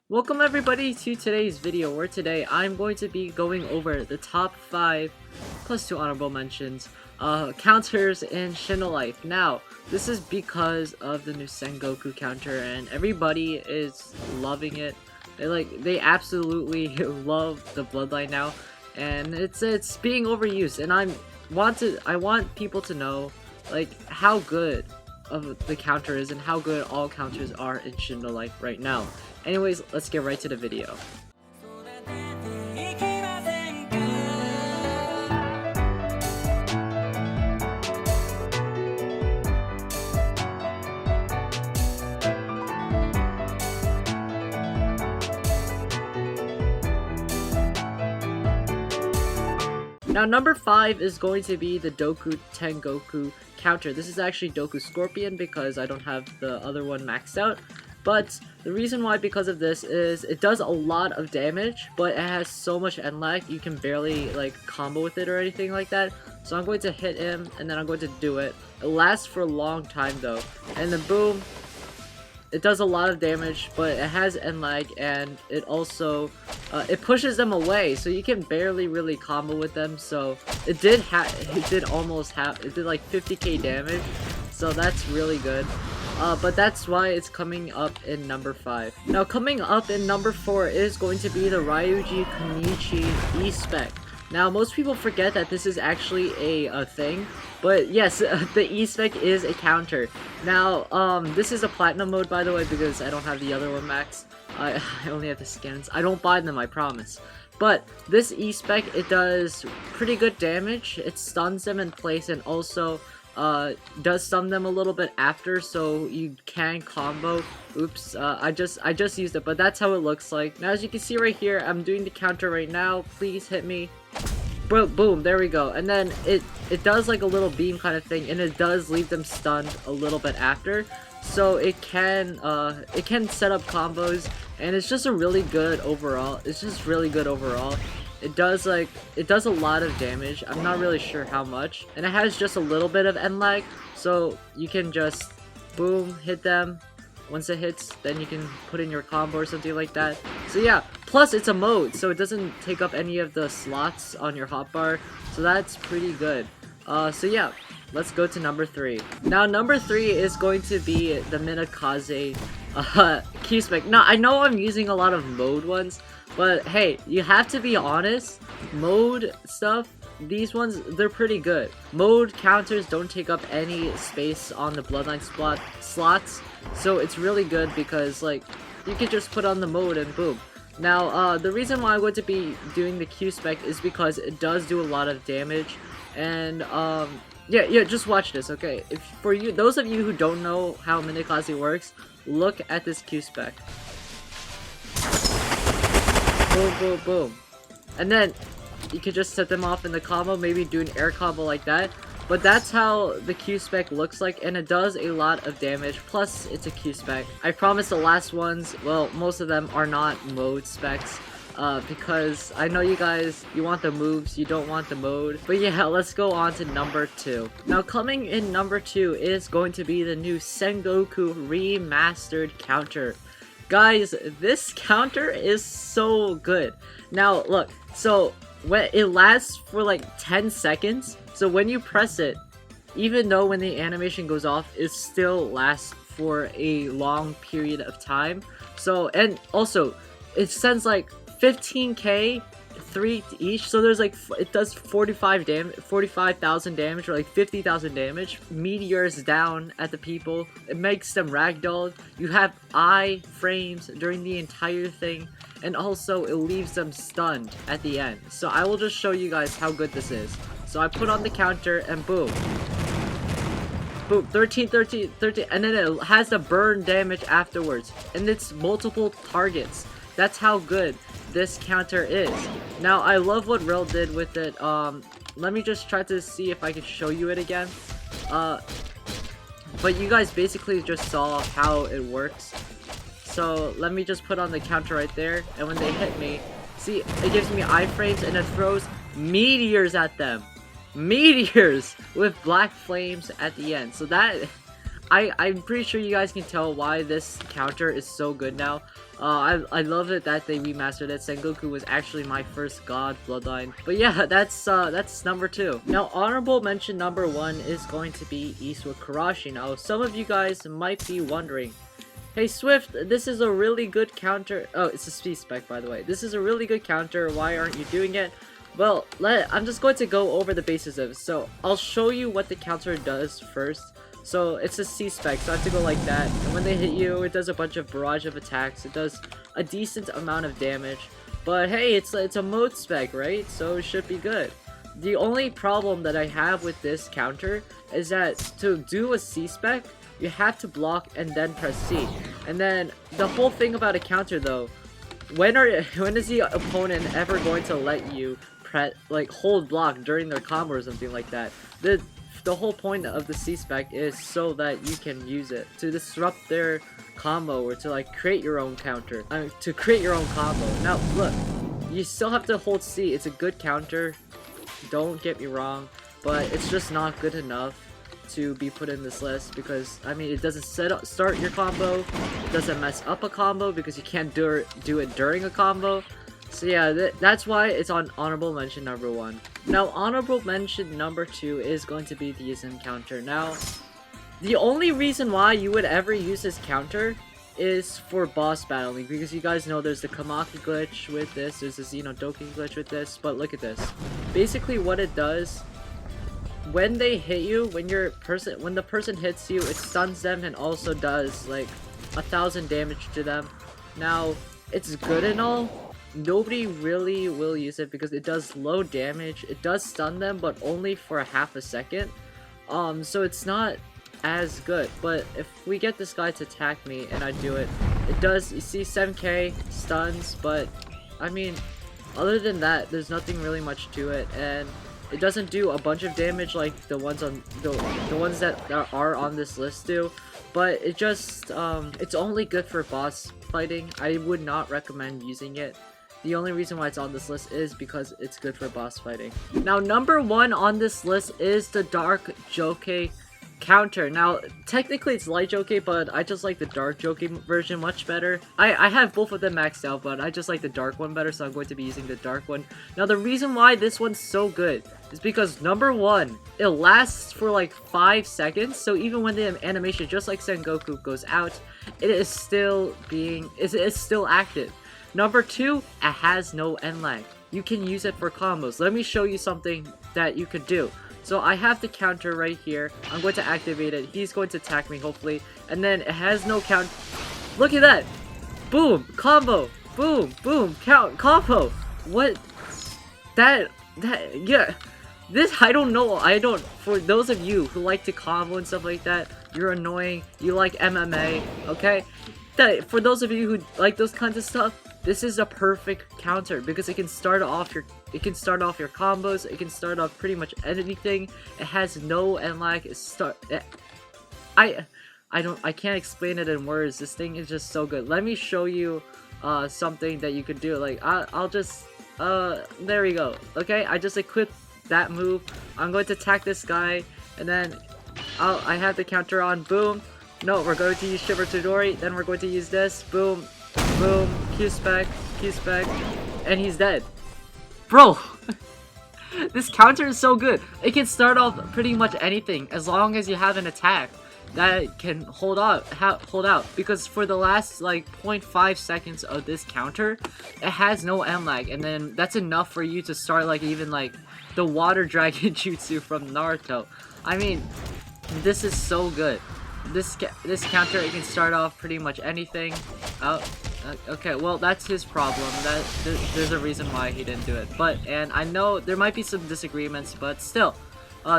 Welcome everybody to today's video, where today I'm going to be going over the top 5 plus 2 honorable mentions counters in Shindo Life. Now, this is because of the new Sengoku counter and everybody is loving it. They absolutely love the bloodline now, and it's being overused, and I want people to know how good of the counter is and how good all counters are in Shindo Life right now. Anyways, let's get right to the video. Now, number 5 is going to be the Doku Tengoku counter. This is actually Doku Scorpion because I don't have the other one maxed out. But the reason why because of this is it does a lot of damage, but it has so much end lag, you can barely combo with it or anything like that. So I'm going to hit him and then I'm going to do it. It lasts for a long time though. And then boom, it does a lot of damage, but it has end lag, and it also it pushes them away, so you can barely really combo with them. So it did like 50k damage, so that's really good. But that's why it's coming up in number 5. Now, coming up in number 4 is going to be the Ryuji Konichi E-Spec. Now, most people forget that this is actually a thing, but yes, the E-Spec is a counter. Now, this is a platinum mode, by the way, because I don't have the other one max. I only have the skins. I don't buy them, I promise. But this E-Spec, it does pretty good damage. It stuns them in place and also does stun them a little bit after, so you can combo. Oops, I just used it, but that's how it looks like. Now, as you can see right here, I'm doing the counter right now. Please hit me. Boom, there we go. And then it does like a little beam kind of thing, and it does leave them stunned a little bit after. So it can set up combos, and it's just a really good overall. It's just really good overall. It does a lot of damage. I'm not really sure how much, and it has just a little bit of end lag, so you can just boom, hit them. Once it hits, then you can put in your combo or something like that. So yeah, plus it's a mode, so it doesn't take up any of the slots on your hotbar, so that's pretty good. So yeah, let's go to number 3. Now, number 3 is going to be the Minakaze Q-Spec. Now, I know I'm using a lot of mode ones, but hey, you have to be honest, mode stuff, these ones, they're pretty good. Mode counters don't take up any space on the bloodline slots, so it's really good because you can just put on the mode and boom. Now, the reason why I'm going to be doing the Q-Spec is because it does do a lot of damage, and yeah, just watch this, okay? If for you, those of you who don't know how Minakaze works, look at this Q-Spec. Boom, boom. And then you could just set them off in the combo, maybe do an air combo like that. But that's how the Q-Spec looks like, and it does a lot of damage, plus it's a Q-Spec. I promise the last ones, well, most of them are not mode specs, because I know you guys, you want the moves, you don't want the mode. But yeah, let's go on to number 2. Now, coming in number 2 is going to be the new Sengoku remastered counter. Guys, this counter is so good. Now, look, so when it lasts for like 10 seconds, so when you press it, even though when the animation goes off, it still lasts for a long period of time. So, and also, it sends like 15k 3 each, so there's it does 45,000 damage, or like 50,000 damage. Meteors down at the people, it makes them ragdolled. You have eye frames during the entire thing, and also it leaves them stunned at the end. So I will just show you guys how good this is. So I put on the counter and boom, 13, and then it has the burn damage afterwards, and it's multiple targets. That's how good this counter is. Now, I love what Rel did with it. Let me just try to see if I can show you it again. But you guys basically just saw how it works. So let me just put on the counter right there, and when they hit me, see, it gives me iframes and it throws meteors at them. Meteors with black flames at the end. So that I'm pretty sure you guys can tell why this counter is so good now. I love it that they remastered it. Sengoku was actually my first god bloodline. But yeah, that's number 2. Now, honorable mention number 1 is going to be Eastwood Karashi. Now, some of you guys might be wondering, hey Swift, this is a really good counter. Oh, it's a speed spec, by the way. This is a really good counter. Why aren't you doing it? Well, I'm just going to go over the basis of it. So, I'll show you what the counter does first. So, it's a C-spec, so I have to go like that. And when they hit you, it does a bunch of barrage of attacks. It does a decent amount of damage. But hey, it's a mode spec, right? So, it should be good. The only problem that I have with this counter is that to do a C-spec, you have to block and then press C. And then, the whole thing about a counter though, when is the opponent ever going to let you hold block during their combo or something like that? The whole point of the C-spec is so that you can use it to disrupt their combo or to like create your own counter. To create your own combo. Now look, you still have to hold C. It's a good counter, don't get me wrong, but it's just not good enough to be put in this list because I mean it doesn't start your combo, it doesn't mess up a combo because you can't do it during a combo. So yeah, that's why it's on honorable mention number 1. Now honorable mention number 2 is going to be the Ism counter. Now the only reason why you would ever use this counter is for boss battling, because you guys know there's the Kamaki glitch with this, there's the Xenodoki glitch with this, but look at this. Basically what it does, when they hit you, when the person hits you, it stuns them and also does like 1,000 damage to them. Now, it's good and all, nobody really will use it because it does low damage, it does stun them, but only for a half a second. So it's not as good, but if we get this guy to attack me and I do it, it does, you see 7k stuns, but I mean, other than that, there's nothing really much to it, and it doesn't do a bunch of damage like the ones on the ones that are on this list do, but it just it's only good for boss fighting. I would not recommend using it. The only reason why it's on this list is because it's good for boss fighting. Now number 1 on this list is the Dark Joke counter. Now technically it's light Joke, but I just like the dark Joke version much better. I have both of them maxed out, but I just like the dark one better, so I'm going to be using the dark one. Now the reason why this one's so good is because number 1, it lasts for like 5 seconds, so even when the animation just like Sengoku goes out, it is still active. Number 2, it has no end lag. You can use it for combos. Let me show you something that you could do. So I have the counter right here. I'm going to activate it. He's going to attack me, hopefully. And then it has no count. Look at that! Boom! Combo! Boom! Boom! Combo! What? Yeah. This, I don't know. For those of you who like to combo and stuff like that, you're annoying. You like MMA, okay? For those of you who like those kinds of stuff, this is a perfect counter because it can start off your combos, it can start off pretty much anything. It has no end lag. I can't explain it in words. This thing is just so good. Let me show you something that you could do. Like I'll just there we go. Okay, I just equipped that move. I'm going to attack this guy, and then I have the counter on. Boom. No, we're going to use Shiver Todori. Then we're going to use this. Boom. Boom. Q-spec. Q-spec. And he's dead. Bro! This counter is so good. It can start off pretty much anything as long as you have an attack that can hold out. Because for the last like 0.5 seconds of this counter, it has no end lag. And then that's enough for you to start like even like the water dragon jutsu from Naruto. I mean, this is so good. This counter, it can start off pretty much anything. Okay, well that's his problem. There's a reason why he didn't do it. And I know there might be some disagreements, but still,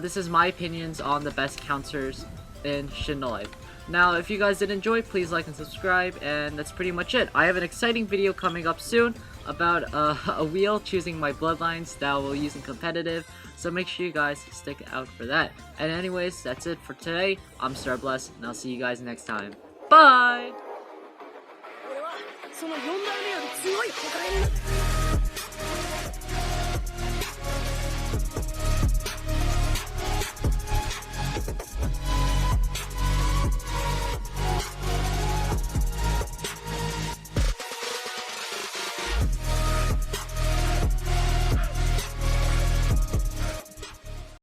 this is my opinions on the best counters in Shindo Life. Now, if you guys did enjoy, please like and subscribe, and that's pretty much it. I have an exciting video coming up soon about a wheel choosing my bloodlines that I will use in competitive, so make sure you guys stick out for that. And anyways, that's it for today. I'm StarBlast, and I'll see you guys next time. Bye!